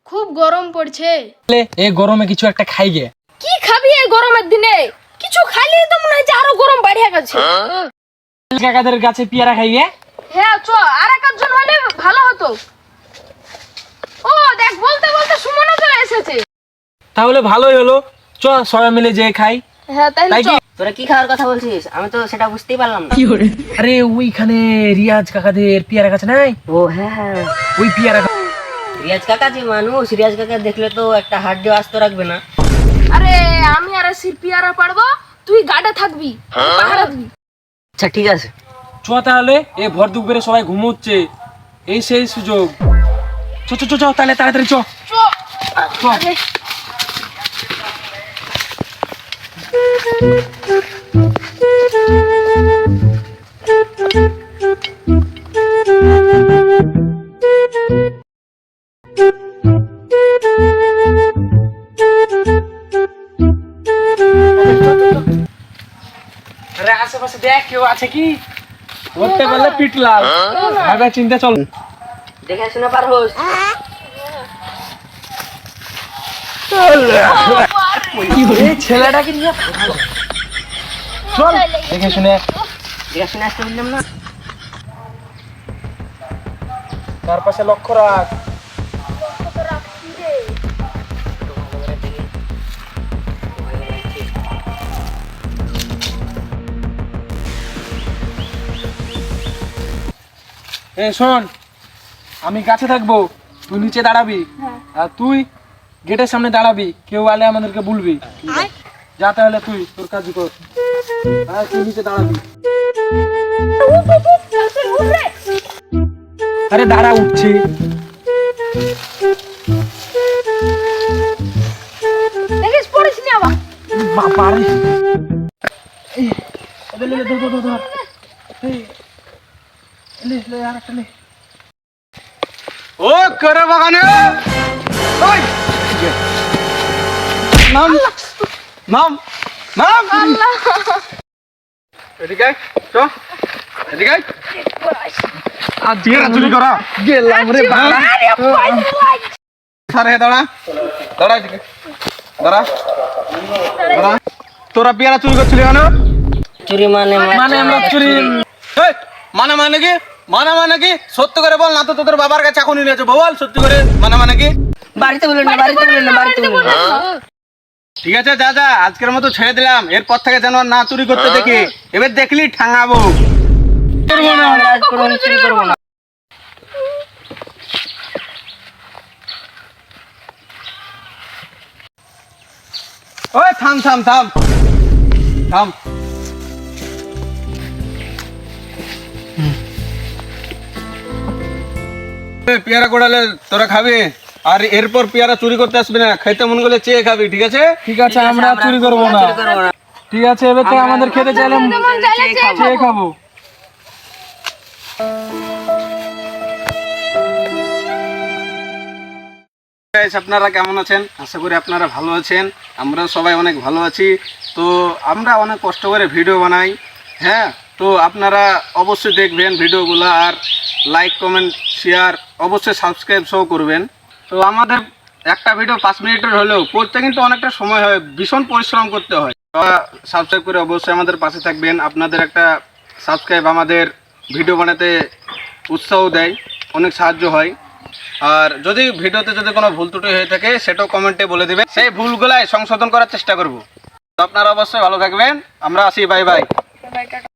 খুব গরম পড়ছে। এই গরমে কিছু একটা খাই গে। কি খাবি এই গরমের দিনে? কিছু খাইলে তো মনে হয় যে আরো গরম বাড়িয়ে গেছে। কাকাদের গাছে পেয়ারা খাই গে। হ্যাঁ চ, আর একজন হলে ভালো হতো। ও দেখ, বলতে বলতে সুমনও চলে এসেছে। তাহলে ভালোই হলো, চ সবাই মিলে যে খাই। হ্যাঁ তাই তাই চ। কি? তোরা কি খাওয়ার কথা বলছিস? আমি তো সেটা বুঝতেই পারলাম না। আরে ওইখানে রিয়াজ কাকাদের পেয়ারা গাছ নাই, ও হ্যাঁ হ্যাঁ, ওই পেয়ারা রিয়াজ কাকা যে মানুষ, রিয়াজ কাকা দেখলে তো একটা হাড্ডিও আস্ত রাখবে না। আরে আমি আর সিরপিয়ারা পারবো, তুই গাড়ে থাকবি, পাহারা দিবি। আচ্ছা ঠিক আছে। চ তাহলে, এ ভর দুপুরে সবাই ঘুমোচ্ছে, এই সেই সুযোগ। চ চ চ চ তাহলে তাড়াতাড়ি চ চ। চ। আরে, আরে আশেপাশে দেখ কেউ আছে কি, ধরতে পারলে পিট লাল। ভাবে চিন্তা চল। দেখে শুনে পার হোস। এই ছেলেটাকে নিয়ে চল, দেখে শুনে দেখে শুনে আসতে বললাম না। তার পাশে লক্ষ্য রাখ। শোন, আমি গাছে থাকবো, তুই নিচে দাঁড়াবি, আর তুই গেটের সামনে দাঁড়াবি, কেউ আলে আমাদেরকে বলবি। যা তাহলে তুই তোর কাজ কর, আর তুই নিচে দাঁড়াবি। আরে দাঁড়া, উঠছি। দেখিস পড়িস নি আবার। বাবা রে, এই ধর ধর ধর ধর, এই লে লে আর একটা লে। ও করে বাগানে, ওই নাম নাম নাম। এদিকে চ, এদিকে আজ পেয়ারা চুরি করা গেলাম রে বাবা। সারে দাঁড়া দাঁড়া, এদিকে দাঁড়া দাঁড়া। তোরা পেয়ারা চুরি করছিলি কেন? চুরি মানে মানে আমরা চুরি, এই মানে মানে কি, মানে মানে কি সত্য করে বল, না তো তোদের বাবার কাছে এখনই নিয়েছে, বল সত্যি করে মানে মানে কি। বাড়িতে বলুন না, বাড়িতে বলুন না, বাড়িতে বলুন না। ঠিক আছে যা যা, আজকের মতো ছেড়ে দিলাম, এরপর থেকে যেন আর না চুরি করতে দেখি, এবার দেখলি ঠাঙাবো। করবো না, আমরা আজ কোনো চুরি করবো না। ওই থাম থাম থাম থাম। পেয়ারা কোড়ালে তোরা খাবি, আর এরপর পেয়ারা চুরি করতে আসবি না, খাইতে মন করলে চেয়ে খাবি, ঠিক আছে? ঠিক আছে, আমরা চুরি করবো না। চুরি করবো না। ঠিক আছে, এবার থেকে আমাদের খেতে চাইলে চেয়ে খাবো। আপনারা কেমন আছেন? আশা করি আপনারা ভালো আছেন, আমরা সবাই অনেক ভালো আছি। তো আমরা অনেক কষ্ট করে ভিডিও বানাই, হ্যাঁ, তো আপনারা অবশ্যই দেখবেন ভিডিওগুলো, আর লাইক কমেন্ট শেয়ার অবশ্যই সাবস্ক্রাইব সহ করবেন। তো আমাদের একটা ভিডিও 5 মিনিটের হলেও করতে কিন্তু অনেকটা সময় হয়, ভীষণ পরিশ্রম করতে হয়। সাবস্ক্রাইব করে অবশ্যই আমাদের পাশে থাকবেন। আপনাদের একটা সাবস্ক্রাইব আমাদের ভিডিও বানাতে উৎসাহ দেয়, অনেক সাহায্য হয়। আর যদি ভিডিওতে যদি কোনো ভুল ত্রুটি হয়ে থাকে সেটাও কমেন্টে বলে দিবেন, সেই ভুলগুলাই সংশোধন করার চেষ্টা করব। তো আপনারা অবশ্যই ভালো থাকবেন, আমরা আসি, বাই বাই।